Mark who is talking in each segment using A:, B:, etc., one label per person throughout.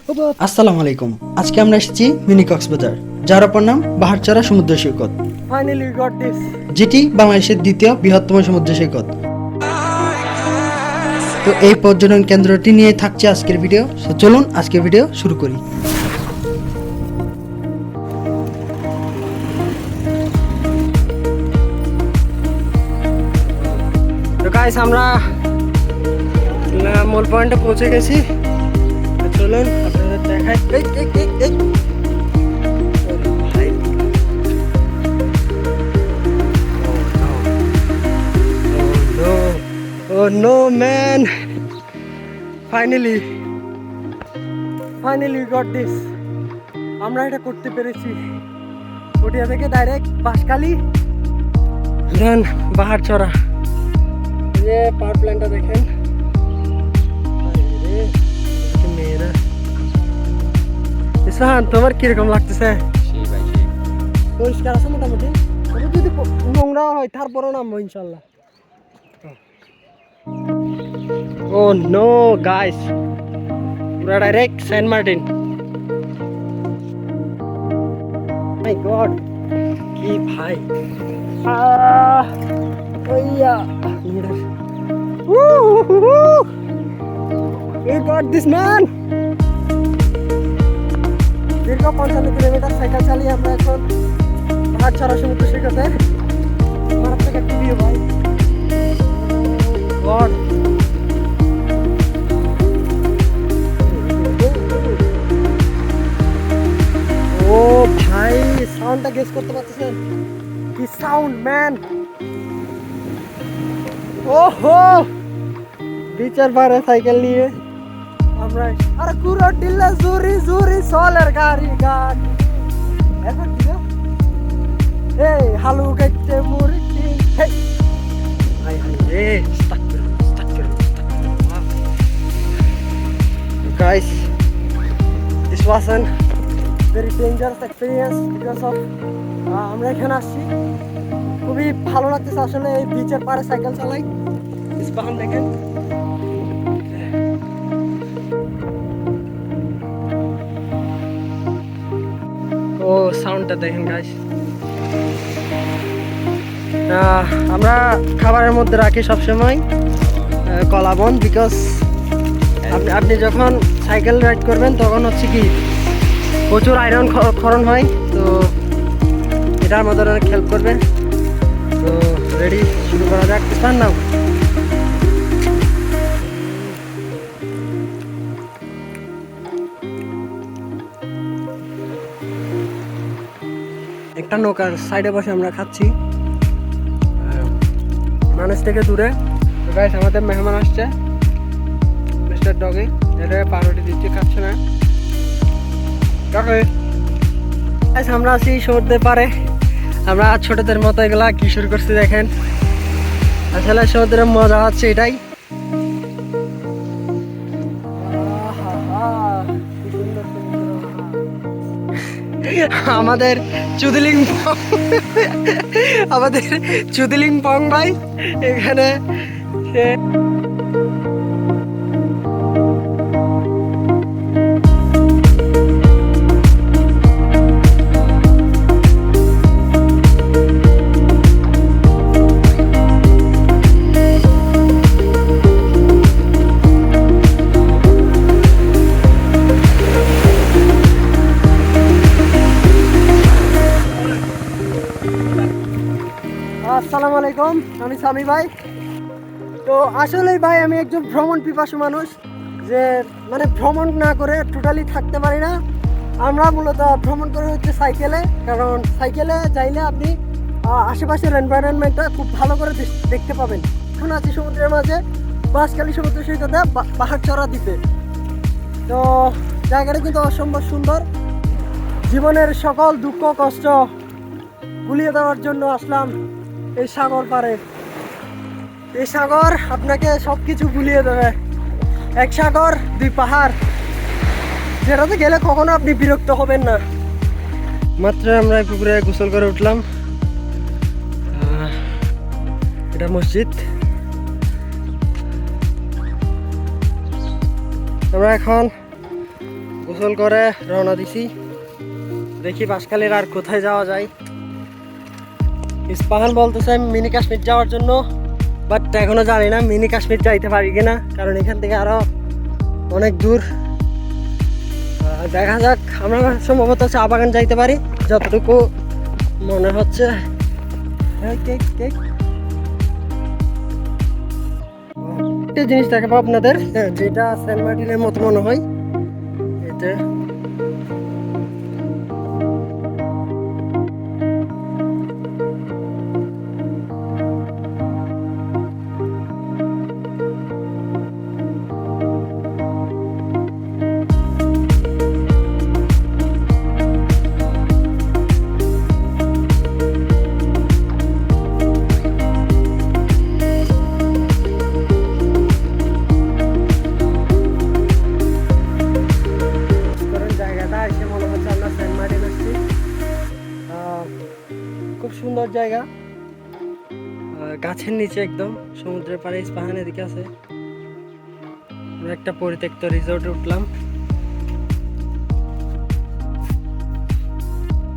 A: আসসালামু আলাইকুম। আজকে আমরা এসেছি মিনি কক্সবাজার, যার অপর নাম বাহারচরা সমুদ্র সৈকত,
B: Finally got this.
A: যেটি বাংলাদেশের দ্বিতীয় বৃহত্তম সমুদ্র সৈকত। তো এই পর্যটন কেন্দ্রটি নিয়ে থাকছে আজকের ভিডিও। তো চলুন আজকের ভিডিও শুরু করি।
B: তো গাইস আমরা মূল পয়েন্টে পৌঁছে গেছি। তো চলুন আপনাদের দেখাই। এই। ওরে ভাই। Oh no man. Finally we got this. আমরা এটা করতে পেরেছি। পটিয়া থেকে ডাইরেক্ট বাঁশখালী দেন বাহারচরা। এই যে পাওয়ার প্ল্যান্টটা দেখেন। মেয়েরা ইসলাম, তোমার কিরকম লাগতেছে? পরিষ্কার আছে মোটামুটি, যদি নোংরা হয় তারপরও নামবো ইনশাল্লাহ। ও নো গাইস, পুরা ডাইরেক্ট সেন্ট মার্টিন। মাই গড, কি ভাই! ওইয়া we got this man. দীর্ঘ 55 কিলোমিটার সাইকেল চালিয়ে আমরা এখন বাহারচরা সমুদ্র সৈকতে। মারাত্মক একটা ভিউ ভাই। গড, ও ভাই, সাউন্ডটা গেস করতে পারতেছেন? কি সাউন্ড ম্যান! ওহো, বিচের পারে সাইকেল নিয়ে আমরা আরে কুরো টিল্লা জুরি সোলার গাড়ি এখন কি এই হালু গাইতে মুরকি। হেই হাই রে, স্টাক করো। Guys, this was a very dangerous experience because of আমরা এখানে আসছি। খুবই ভালো লাগতেছে আসলে এই বিচের পারে সাইকেল চালাই। ইস্পাহান দেখেন, ও সাউন্ডটা দেখেন গাইস। আমরা খাবারের মধ্যে রাখি সবসময় কলাবন, বিকজ আপনি যখন সাইকেল রাইড করবেন তখন হচ্ছে কি প্রচুর আয়রন ক্ষরণ হয়, তো এটার মধ্যে অনেক হেল্প করবে। তো রেডি, শুরু করা যাক। স্থান নাও। একটা নৌকার সাইডে বসে আমরা খাচ্ছি মানুষ থেকে দূরে। তো গাইস, আমাদের মেহমান আসছে, মিস্টার ডগি। এটা পাউরুটি দিচ্ছি, খাচ্ছে না। গাইস, আমরা আছি সমুদ্রের পারে। আমরা ছোটদের মতো এগুলা কি শুরু করছি দেখেন। আসলে সমুদ্রের মজা হচ্ছে এটাই। আমাদের চুদিলিং পং ভাই এখানে সে আসসালামু আলাইকুম, আমি সামি ভাই। তো আসলে ভাই আমি একজন ভ্রমণ পিপাসু মানুষ, যে মানে ভ্রমণ না করে টোটালি থাকতে পারি না। আমরা মূলত ভ্রমণ করে হচ্ছে সাইকেলে, কারণ সাইকেলে যাইলে আপনি আশেপাশের এনভায়রনমেন্টটা খুব ভালো করে দেখতে পাবেন। এখন আছি সমুদ্রের মাঝে, বাঁশখালী সমুদ্র সৈকতে, বাহারচরা দ্বীপে। তো জায়গাটা কিন্তু অসম্ভব সুন্দর। জীবনের সকল দুঃখ কষ্ট ভুলিয়ে দেওয়ার জন্য আসলাম এই সাগর পারে। এই সাগর আপনাকে সব কিছু ভুলিয়ে দেবে। এক সাগর দুই পাহাড়, যেটাতে গেলে কখনো আপনি বিরক্ত হবেন না। মাত্র আমরা পুকুরে গোসল করে উঠলাম। এটা মসজিদ। আমরা এখন গোসল করে রওনা দিছি, দেখি বাঁশখালীর আর কোথায় যাওয়া যায়। ইস্পাহান বলতেছে মিনি কাশ্মীর যাওয়ার জন্য, বাট এখনো জানি না মিনি কাশ্মীর যাইতে পারি কিনা, কারণ এখান থেকে আরো অনেক দূর। দেখা যাক, আমরা সম্ভবত চা বাগান যাইতে পারি যতটুকু মনে হচ্ছে। একটা জিনিস দেখাবো আপনাদের, যেটা সেন্ট মার্টিনের মতো মনে হয়। এটা জায়গাটা এসে মনে হচ্ছে আমরা সেন্ট মার্টিন আসছি। খুব সুন্দর জায়গা, গাছের নিচে একদম সমুদ্রের পাড়ে। ইস্পাহান এদিকে আছে। আমরা একটা পরিত্যক্ত রিসোর্টে উঠলাম।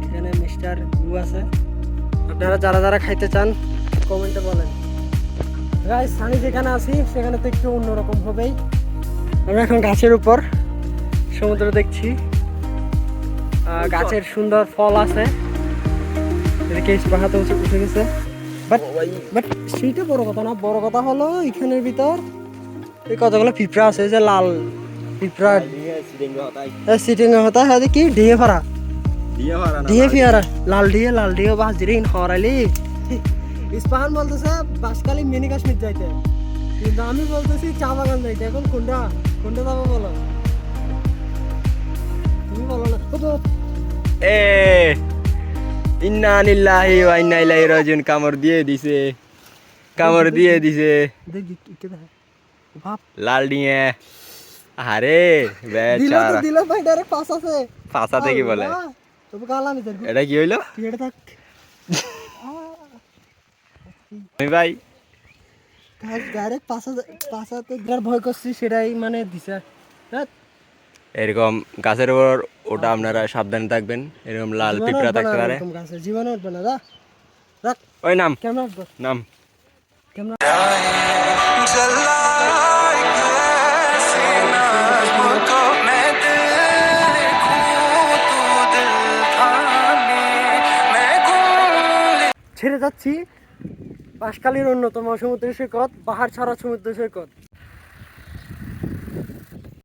B: এখানে মিস্টার গু আছে। আপনারা যারা যারা খাইতে চান কমেন্টে বলেন। গাইস, আমি যেখানে আছি সেখানে তো একটু অন্যরকম হবেই। আমরা এখন গাছের উপর সমুদ্র দেখছি। গাছের সুন্দর ফল আছে। এদিকে ইস্পাহাতে উঠে গেছে। বাট সেইটা বড় কথা না, বড় কথা হলো এখানের ভিতর এই কতগুলো পিঁপড়া আছে, যে লাল পিঁপড়া সিটিং হতা হয় কি ডিয়ে ফারা ডিয়ে ফিয়ারা লাল ডিয়ে বাজরিন হরাইলি। ইস্পাহান বলতেছে বাঁশখালী মিনি কাশ্মীর যাইতে, কিন্তু আমি বলতেছি চা বাগান যাইতে। এখন কোনটা কোনটা যাবো বলো, তুমি বলো না।
C: এ ইন্না লিল্লাহি ওয়া ইন্না ইলাইহি রাজিউন। কামড় দিয়ে দিছে।
B: দেখি কে দেখে বাপ
C: লাল ডিঙে। আরে বেচারা
B: দিল ভাই, ডাইরেক্ট পাস আছে।
C: ফাঁসাতে কি বলে?
B: তবে গালা নি দেখো
C: এটা কি হইলো?
B: তুই এটা থাক।
C: আমি ভাই
B: ডাইরেক্ট পাসাতে যার ভয় করছি সেটাই মানে দিছে।
C: এরকম গাছের উপর ওটা আপনারা সাবধানে থাকবেন। এরকম লাল পিঁপড়া থাকতে পারে।
B: জীবনে উঠবে না। রাখ
C: ওই নাম
B: ক্যামেরা উঠবে,
C: নাম
B: ক্যামেরা। ছেড়ে যাচ্ছি বাঁশখালীর অন্যতম সমুদ্র সৈকত, পাহাড় ছাড়া সমুদ্র সৈকত।